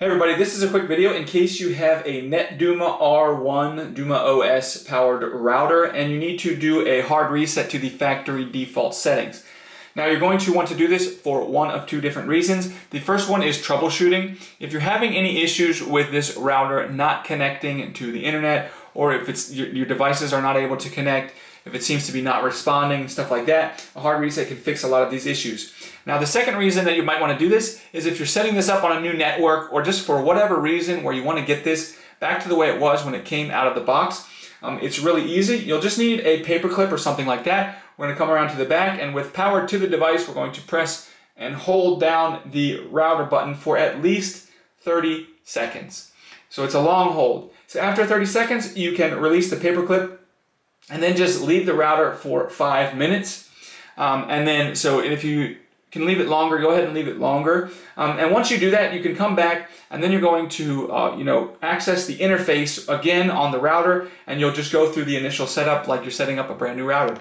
Hey everybody, this is a quick video in case you have a Netduma R1 Duma OS powered router and you need to do a hard reset to the factory default settings. Now you're going to want to do this for one of two different reasons. The first one is troubleshooting. If you're having any issues with this router not connecting to the internet, or if it's your devices are not able to connect, if it seems to be not responding, stuff like that, a hard reset can fix a lot of these issues. Now the second reason that you might want to do this is if you're setting this up on a new network or just for whatever reason where you want to get this back to the way it was when it came out of the box. It's really easy. You'll just need a paper clip or something like that. We're going to come around to the back, and with power to the device, we're going to press and hold down the router button for at least 30 seconds. So it's a long hold. So after 30 seconds, you can release the paper clip and then just leave the router for 5 minutes. And then, so if you can leave it longer, go ahead and leave it longer. And once you do that, you can come back and then you're going to access the interface again on the router, and you'll just go through the initial setup like you're setting up a brand new router.